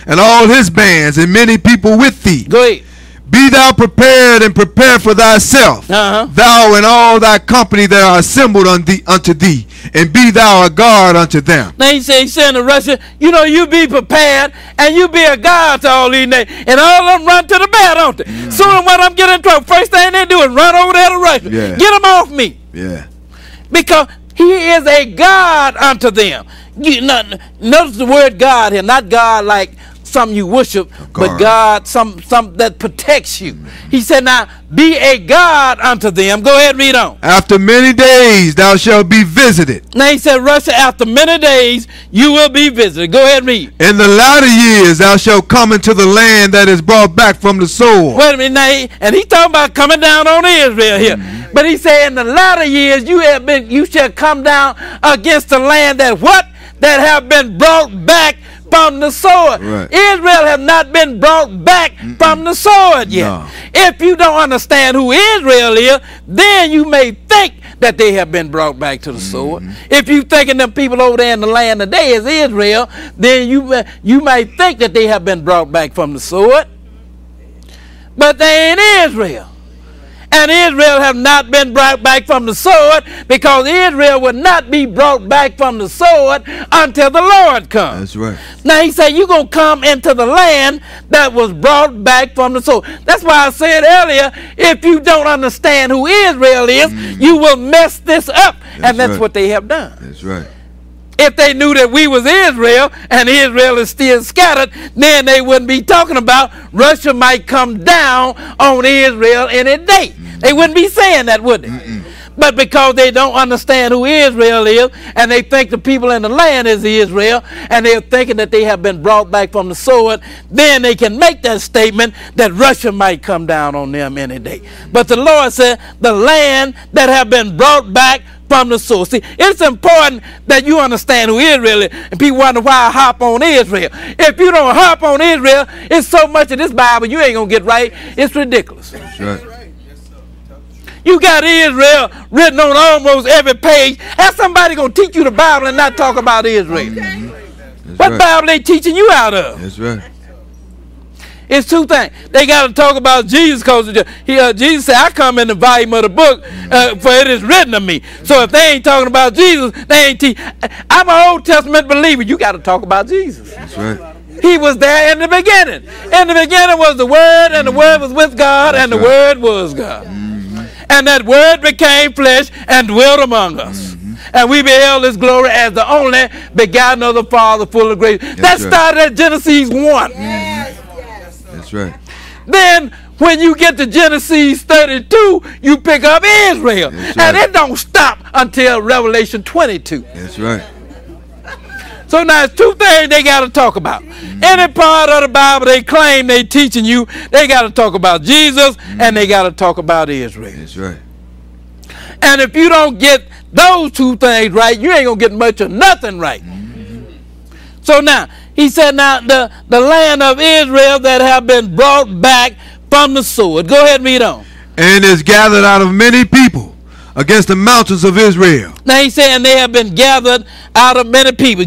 and all his bands, and many people with thee. Go ahead. Be thou prepared, and prepare for thyself, thou and all thy company that are assembled unto thee, and be thou a guard unto them. Now he's saying to Russia, you know, you be prepared, and you be a guard to all these nations. And all of them run to the bed, don't they? Soon when I'm getting in trouble, first thing they do is run over there to Russia. Yeah. Get them off me. Yeah. Because he is a guard unto them. Notice the word God here, not God like something you worship, but God, some that protects you. He said, now be a guard unto them. Go ahead, read on. After many days thou shalt be visited. Now he said, Russia, after many days you will be visited. Go ahead, read. In the latter years thou shalt come into the land that is brought back from the sword. Wait a minute, now, and he's talking about coming down on Israel here. But he said, in the latter years you shall come down against the land that what? That have been brought back from the sword. Right. Israel have not been brought back from the sword yet. No. If you don't understand who Israel is, then you may think that they have been brought back to the sword. If you thinking them people over there in the land today is Israel, then you might think that they have been brought back from the sword. But they ain't Israel. And Israel have not been brought back from the sword, because Israel will not be brought back from the sword until the Lord comes. That's right. Now he said you're going to come into the land that was brought back from the sword. That's why I said earlier, if you don't understand who Israel is, you will mess this up. And that's what they have done. That's right. If they knew that we was Israel and Israel is still scattered, then they wouldn't be talking about Russia might come down on Israel any day. They wouldn't be saying that, would they? But because they don't understand who Israel is, and they think the people in the land is Israel, and they're thinking that they have been brought back from the sword, then they can make that statement that Russia might come down on them any day. But the Lord said, the land that have been brought back from the sword. See, it's important that you understand who Israel is. And people wonder why I hop on Israel. If you don't hop on Israel, it's so much of this Bible you ain't going to get right. It's ridiculous. That's right. You got Israel written on almost every page. How's somebody going to teach you the Bible and not talk about Israel? What right. Bible they teaching you out of? That's right. It's two things. They got to talk about Jesus, because Jesus said, I come in the volume of the book, for it is written of me. So if they ain't talking about Jesus, they ain't teach. I'm an Old Testament believer. You got to talk about Jesus. That's right. He was there in the beginning. In the beginning was the Word, and the Word was with God, and the Word was God. And that Word became flesh and dwelt among us. And we beheld his glory as the only begotten of the Father, full of grace. That started at Genesis 1. That's right. Then when you get to Genesis 32, you pick up Israel. That's and right. it don't stop until Revelation 22. That's right. So now it's two things they got to talk about. Any part of the Bible they claim they teaching you, they got to talk about Jesus and they got to talk about Israel. That's right. And if you don't get those two things right, you ain't going to get much of nothing right. So now, he said, now the land of Israel that have been brought back from the sword. Go ahead and read on. And is gathered out of many people against the mountains of Israel. Now he's saying they have been gathered out of many people.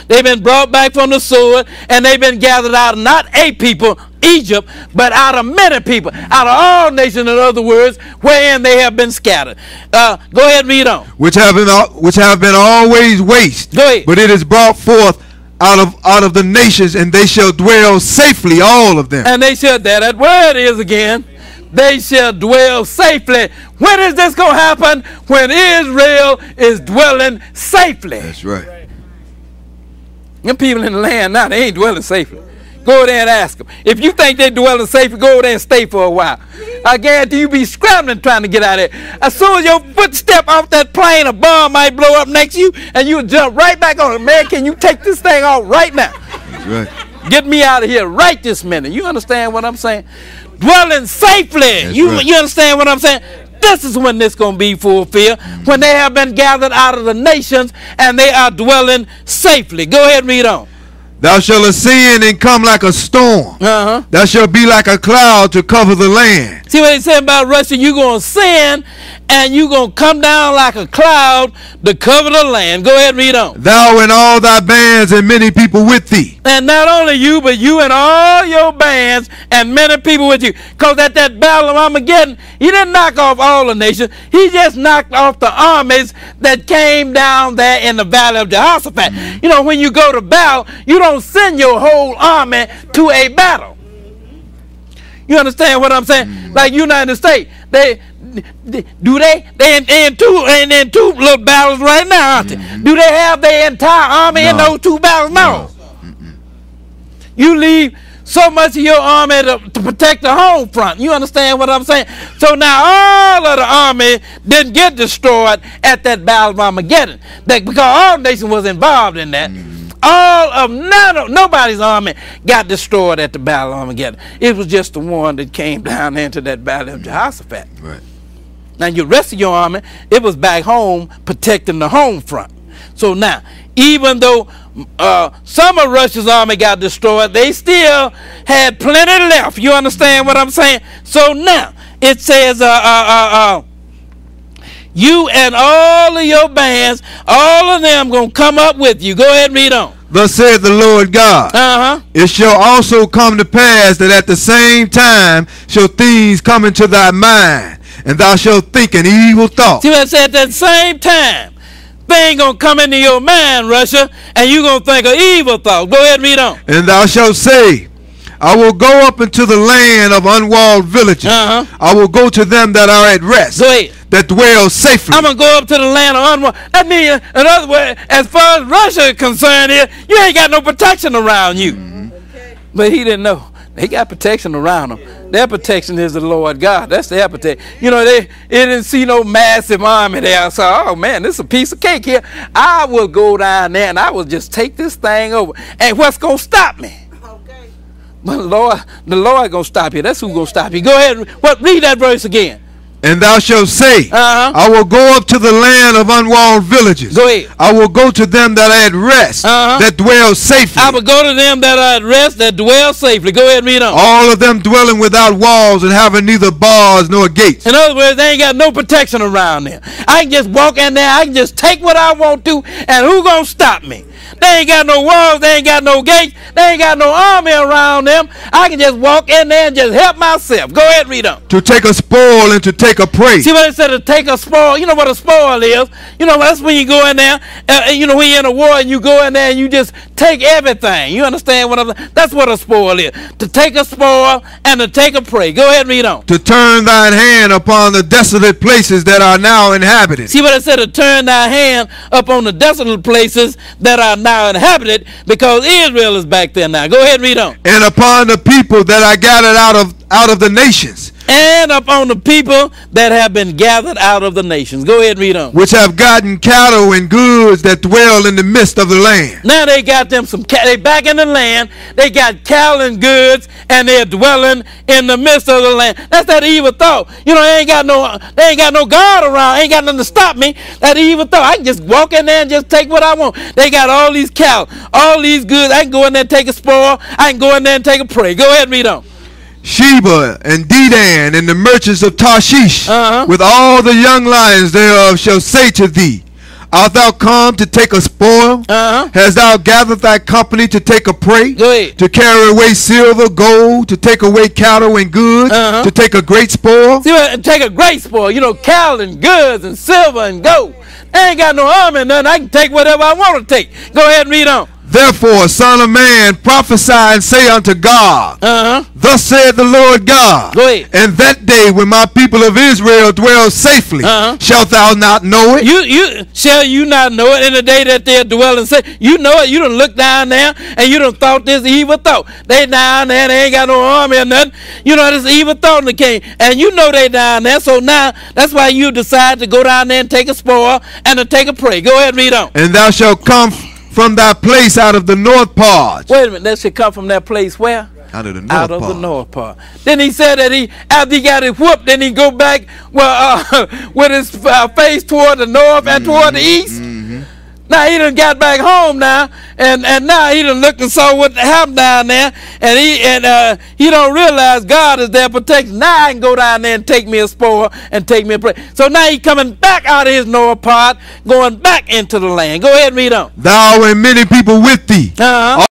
They've been brought back from the sword, and they've been gathered out of not a people, Egypt, but out of many people, out of all nations, in other words, wherein they have been scattered. Go ahead and read on. Which have been always waste. Go ahead. But it is brought forth out of the nations, and they shall dwell safely, all of them. And they shall, that word is again, they shall dwell safely. When is this going to happen? When Israel is dwelling safely. That's right. Them people in the land now, they ain't dwelling safely. Go over there and ask them. If you think they're dwelling safely, go over there and stay for a while. I guarantee you be scrambling trying to get out of there. As soon as your foot step off that plane, a bomb might blow up next to you, and you'll jump right back on it. Man, can you take this thing off right now? That's right. Get me out of here right this minute. You understand what I'm saying? Dwelling safely. You understand what I'm saying? This is when this going to be fulfilled. When they have been gathered out of the nations and they are dwelling safely. Go ahead and read on. Thou shalt ascend and come like a storm. Thou shalt be like a cloud to cover the land. See what he said about Russia? You're going to sin and you're going to come down like a cloud to cover the land. Go ahead and read on. Thou and all thy bands and many people with thee. And not only you, but you and all your bands and many people with you. Because at that battle of Armageddon, he didn't knock off all the nations. He just knocked off the armies that came down there in the valley of Jehoshaphat. You know, when you go to battle, you don't send your whole army to a battle. You understand what I'm saying? Like United States, they in two little battles right now, aren't they? Do they have their entire army in those two battles? No. You leave so much of your army to protect the home front. You understand what I'm saying? So now all of the army didn't get destroyed at that battle of Armageddon, because all nations was involved in that. Nobody's army got destroyed at the battle of Armageddon. It was just the one that came down into that valley of Jehoshaphat. Right. Now the rest of your army, it was back home protecting the home front. So now, even though some of Russia's army got destroyed, they still had plenty left. You understand what I'm saying? So now it says, you and all of your bands, all of them going to come up with you. Go ahead and read on. Thus saith the Lord God, it shall also come to pass that at the same time shall things come into thy mind, and thou shalt think an evil thought. See what I said? At that same time, thing going to come into your mind, Russia, and you going to think of evil thoughts. Go ahead and read on. And thou shalt say, I will go up into the land of unwalled villages. I will go to them that are at rest, that dwell safely. I'm going to go up to the land of unwalled. That means, in other words, as far as Russia is concerned here, you ain't got no protection around you. But he didn't know. They got protection around them. Their protection is the Lord God. That's their protection. You know, they didn't see no massive army there. So, oh man, this is a piece of cake here. I will go down there and I will just take this thing over. And what's going to stop me? But the Lord going to stop you. That's who's going to stop you. Go ahead. Read that verse again. And thou shalt say, I will go up to the land of unwalled villages. Go ahead. I will go to them that are at rest, that dwell safely. I will go to them that are at rest, that dwell safely. Go ahead and read on. All of them dwelling without walls and having neither bars nor gates. In other words, they ain't got no protection around there. I can just walk in there, I can just take what I want to, and who gonna stop me? They ain't got no walls, they ain't got no gates, they ain't got no army around them. I can just walk in there and just help myself. Go ahead and read on. To take a spoil and to take a prey. See what it said, to take a spoil? You know what a spoil is? You know, that's when you go in there, you know, when you're in a war and you go in there and you just take everything. You understand what I'm saying? That's what a spoil is. To take a spoil and to take a prey. Go ahead and read on. To turn thine hand upon the desolate places that are now inhabited. See what it said, to turn thy hand upon the desolate places that are now inhabited, because Israel is back there now. Go ahead and read on. And upon the people that are gathered out of the nations. And upon the people that have been gathered out of the nations. Go ahead and read on. Which have gotten cattle and goods that dwell in the midst of the land. Now they got them they back in the land. They got cattle and goods, and they're dwelling in the midst of the land. That's that evil thought. You know, they ain't got no God around. Ain't got nothing to stop me. That evil thought. I can just walk in there and just take what I want. They got all these cattle, all these goods. I can go in there and take a spoil. I can go in there and take a prey. Go ahead and read on. Sheba and Dedan and the merchants of Tarshish with all the young lions thereof shall say to thee, art thou come to take a spoil? Hast thou gathered thy company to take a prey? To carry away silver, gold, to take away cattle and goods, to take a great spoil? See, take a great spoil. You know, cattle and goods and silver and gold. They ain't got no army and nothing. I can take whatever I want to take. Go ahead and read on. Therefore, son of man, prophesy and say unto God, thus saith the Lord God, and that day when my people of Israel dwell safely, shalt thou not know it? Shall you not know it in the day that they're dwelling safely? You know it. You done look down there and you done thought this evil thought. They down there, they ain't got no army or nothing. You know, this evil thought in the king. And you know they down there, so now that's why you decide to go down there and take a spoil and to take a prey. Go ahead and read on. And thou shalt come from thy place out of the north part. Wait a minute, that should come from that place where? Out of the north part. Out of part. the north part. Then he said that after he got it whooped, then he go back with his face toward the north and toward the east. Now he done got back home now, and now he done looked and saw what happened down there, and he don't realize God is there protecting. Now I can go down there and take me a spoil and take me a prey. So now he coming back out of his Noah part, going back into the land. Go ahead and read on. Thou and many people with thee.